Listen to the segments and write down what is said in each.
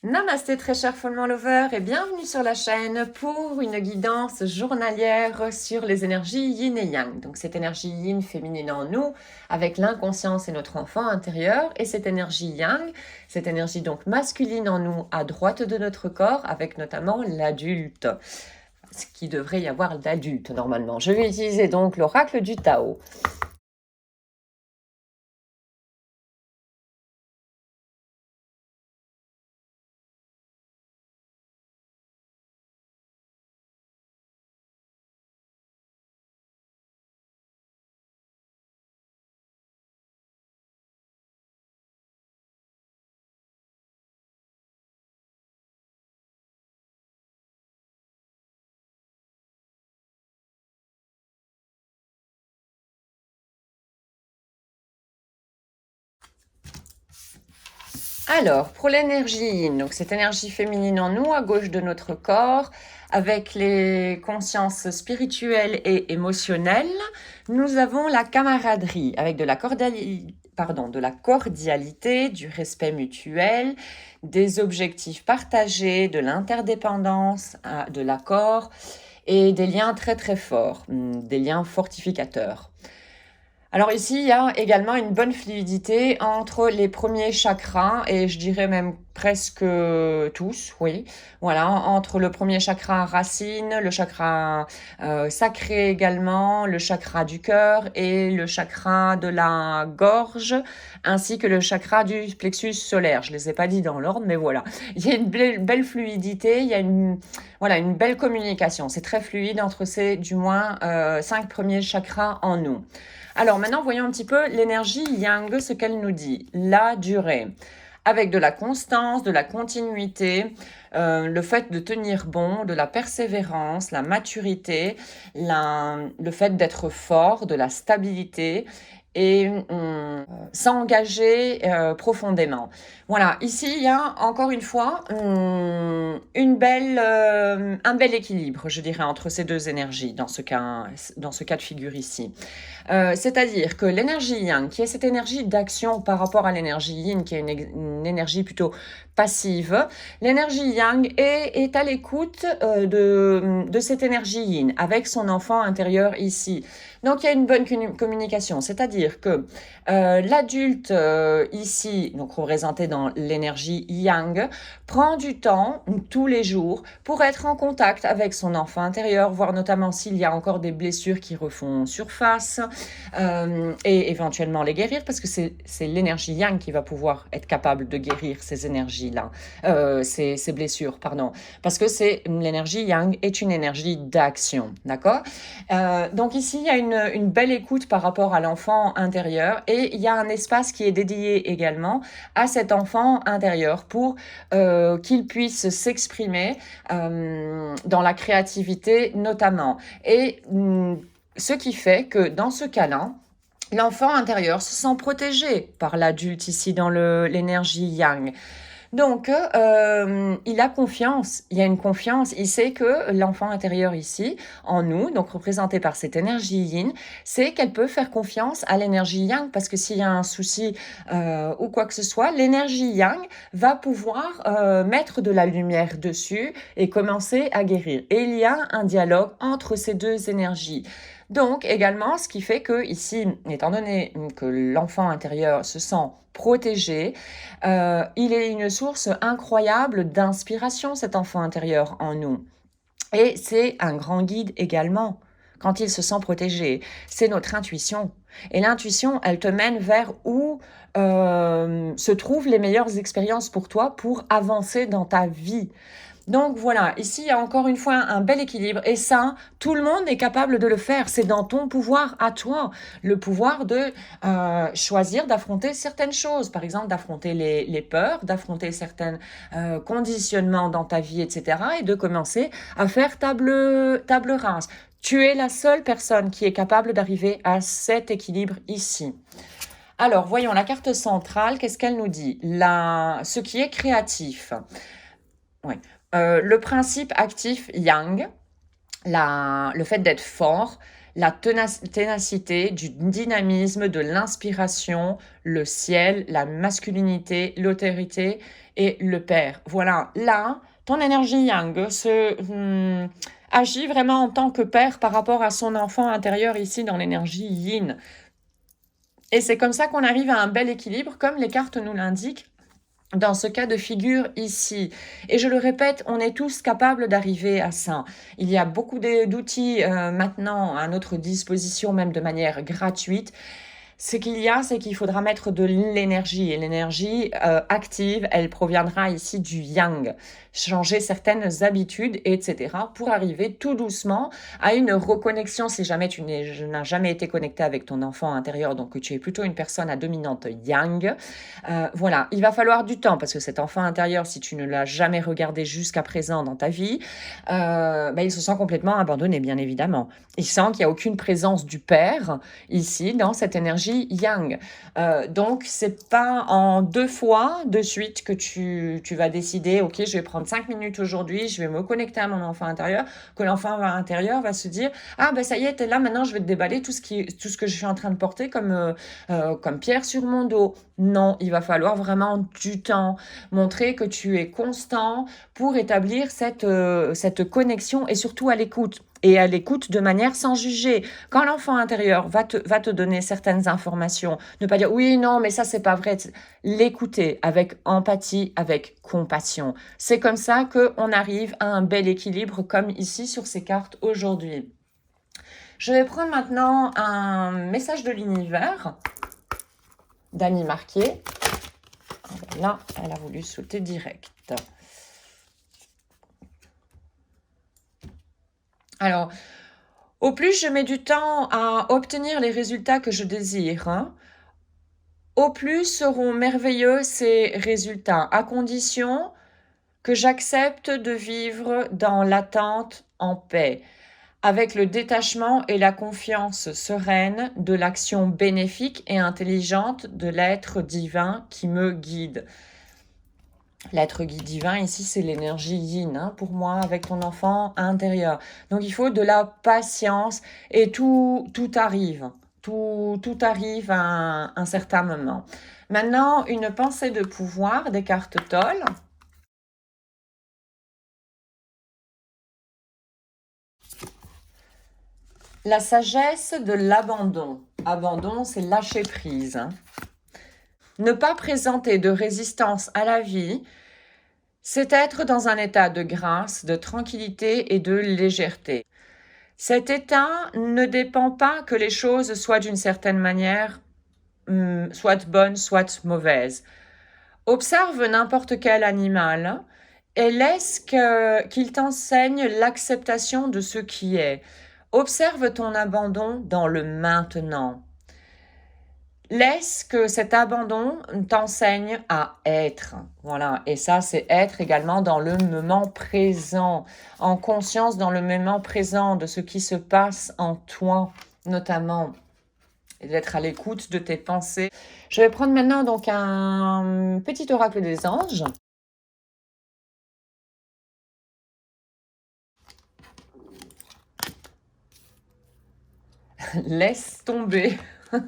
Namasté très cher Follement Lover et bienvenue sur la chaîne pour une guidance journalière sur les énergies yin et yang. Donc cette énergie yin féminine en nous avec l'inconscience et notre enfant intérieur et cette énergie yang, cette énergie donc masculine en nous à droite de notre corps avec notamment l'adulte. Ce qui devrait y avoir d'adulte normalement. Je vais utiliser donc l'oracle du Tao. Alors, pour l'énergie yin, donc cette énergie féminine en nous, à gauche de notre corps, avec les consciences spirituelles et émotionnelles, nous avons la camaraderie, avec de la cordialité, du respect mutuel, des objectifs partagés, de l'interdépendance, de l'accord et des liens très très forts, des liens fortificateurs. Alors ici, il y a également une bonne fluidité entre les premiers chakras et je dirais même presque tous, oui. Voilà, entre le premier chakra racine, le chakra sacré également, le chakra du cœur et le chakra de la gorge, ainsi que le chakra du plexus solaire. Je les ai pas dit dans l'ordre, mais voilà. Il y a une belle fluidité, il y a voilà, une belle communication. C'est très fluide entre ces, du moins, 5 premiers chakras en nous. Alors maintenant, voyons un petit peu l'énergie yang, ce qu'elle nous dit. La durée. Avec de la constance, de la continuité, le fait de tenir bon, de la persévérance, la maturité, le fait d'être fort, de la stabilité et s'engager profondément. Voilà, ici il y a encore une fois un bel équilibre, je dirais, entre ces deux énergies dans ce cas de figure ici. C'est-à-dire que l'énergie yang, qui est cette énergie d'action par rapport à l'énergie yin, qui est une énergie plutôt passive, l'énergie yang est à l'écoute de cette énergie yin avec son enfant intérieur ici. Donc il y a une bonne communication, c'est-à-dire que l'adulte ici, donc représenté dans l'énergie yang, prend du temps tous les jours pour être en contact avec son enfant intérieur, voir notamment s'il y a encore des blessures qui refont surface et éventuellement les guérir parce que c'est l'énergie yang qui va pouvoir être capable de guérir ces énergies-là, ces blessures, pardon, parce que l'énergie yang est une énergie d'action, d'accord. Donc ici, il y a une belle écoute par rapport à l'enfant intérieur et il y a un espace qui est dédié également à cet enfant intérieur pour qu'il puisse s'exprimer dans la créativité notamment. Et ce qui fait que dans ce cas-là, l'enfant intérieur se sent protégé par l'adulte ici dans l'énergie yang. Donc, il a confiance, il y a une confiance, il sait que l'enfant intérieur ici, en nous, donc représenté par cette énergie yin, c'est qu'elle peut faire confiance à l'énergie yang, parce que s'il y a un souci ou quoi que ce soit, l'énergie yang va pouvoir mettre de la lumière dessus et commencer à guérir. Et il y a un dialogue entre ces deux énergies. Donc également, ce qui fait que ici, étant donné que l'enfant intérieur se sent protégé, il est une source incroyable d'inspiration, cet enfant intérieur en nous. Et c'est un grand guide également quand il se sent protégé. C'est notre intuition. Et l'intuition, elle te mène vers où se trouvent les meilleures expériences pour toi pour avancer dans ta vie. Donc voilà, ici il y a encore une fois un bel équilibre et ça, tout le monde est capable de le faire. C'est dans ton pouvoir à toi, le pouvoir de choisir d'affronter certaines choses, par exemple d'affronter les peurs, d'affronter certains conditionnements dans ta vie, etc. et de commencer à faire table rase. Tu es la seule personne qui est capable d'arriver à cet équilibre ici. Alors, voyons la carte centrale, qu'est-ce qu'elle nous dit? Ce qui est créatif. Oui. Le principe actif yang, le fait d'être fort, la ténacité, du dynamisme, de l'inspiration, le ciel, la masculinité, l'autorité et le père. Voilà, là, ton énergie yang agit vraiment en tant que père par rapport à son enfant intérieur ici dans l'énergie yin. Et c'est comme ça qu'on arrive à un bel équilibre, comme les cartes nous l'indiquent dans ce cas de figure ici. Et je le répète, on est tous capables d'arriver à ça. Il y a beaucoup d'outils maintenant à notre disposition, même de manière gratuite. Ce qu'il y a, c'est qu'il faudra mettre de l'énergie. Et l'énergie active, elle proviendra ici du yang. Changer certaines habitudes, etc. pour arriver tout doucement à une reconnexion. Si jamais tu n'as jamais été connecté avec ton enfant intérieur, donc que tu es plutôt une personne à dominante yang, voilà, il va falloir du temps parce que cet enfant intérieur, si tu ne l'as jamais regardé jusqu'à présent dans ta vie, il se sent complètement abandonné, bien évidemment. Il sent qu'il n'y a aucune présence du père ici dans cette énergie yang. Donc, c'est pas en 2 fois de suite que tu vas décider, ok, je vais prendre 5 minutes aujourd'hui, je vais me connecter à mon enfant intérieur, que l'enfant intérieur va se dire, ah ben ça y est, t'es là, maintenant je vais te déballer tout ce que je suis en train de porter comme pierre sur mon dos. Non, il va falloir vraiment du temps, montrer que tu es constant pour établir cette connexion et surtout à l'écoute. Et à l'écoute de manière sans juger. Quand l'enfant intérieur va te donner certaines informations, ne pas dire oui, non, mais ça, c'est pas vrai. L'écouter avec empathie, avec compassion. C'est comme ça qu'on arrive à un bel équilibre, comme ici sur ces cartes aujourd'hui. Je vais prendre maintenant un message de l'univers d'Annie Marquier. Là, elle a voulu sauter direct. Alors, au plus je mets du temps à obtenir les résultats que je désire, au plus seront merveilleux ces résultats, à condition que j'accepte de vivre dans l'attente en paix, avec le détachement et la confiance sereine de l'action bénéfique et intelligente de l'être divin qui me guide. L'être guide divin, ici, c'est l'énergie yin, pour moi, avec ton enfant intérieur. Donc, il faut de la patience et tout arrive. Tout arrive à un certain moment. Maintenant, une pensée de pouvoir des cartes Toll. La sagesse de l'abandon. Abandon, c'est lâcher prise. Ne pas présenter de résistance à la vie, c'est être dans un état de grâce, de tranquillité et de légèreté. Cet état ne dépend pas que les choses soient d'une certaine manière, soit bonnes, soit mauvaises. Observe n'importe quel animal et laisse qu'il t'enseigne l'acceptation de ce qui est. Observe ton abandon dans le maintenant. Laisse que cet abandon t'enseigne à être. Voilà. Et ça, c'est être également dans le moment présent, en conscience dans le moment présent de ce qui se passe en toi, notamment, et d'être à l'écoute de tes pensées. Je vais prendre maintenant donc un petit oracle des anges. Laisse tomber. Ouais,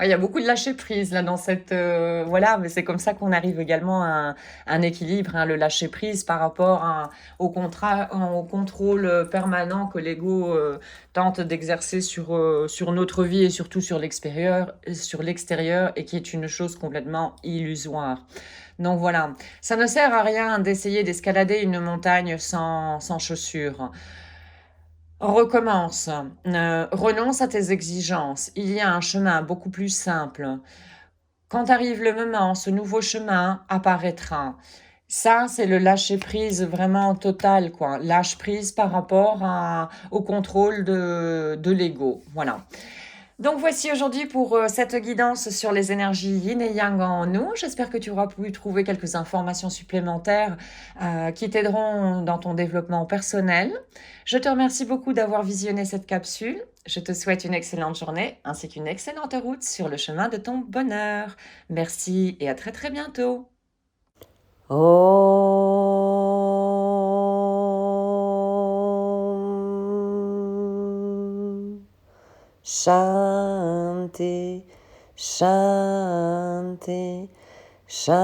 il y a beaucoup de lâcher prise là dans cette voilà, mais c'est comme ça qu'on arrive également à un équilibre, le lâcher prise par rapport au contrôle permanent que l'ego tente d'exercer sur notre vie et surtout sur l'extérieur et qui est une chose complètement illusoire. Donc voilà, ça ne sert à rien d'essayer d'escalader une montagne sans chaussures. Recommence, renonce à tes exigences. Il y a un chemin beaucoup plus simple. Quand arrive le moment, ce nouveau chemin apparaîtra. Ça, c'est le lâcher prise vraiment total, quoi. Lâche prise par rapport au contrôle de l'ego. Voilà. Donc voici aujourd'hui pour cette guidance sur les énergies yin et yang en nous. J'espère que tu auras pu trouver quelques informations supplémentaires qui t'aideront dans ton développement personnel. Je te remercie beaucoup d'avoir visionné cette capsule. Je te souhaite une excellente journée ainsi qu'une excellente route sur le chemin de ton bonheur. Merci et à très très bientôt. Shanti, Shanti, Shanti.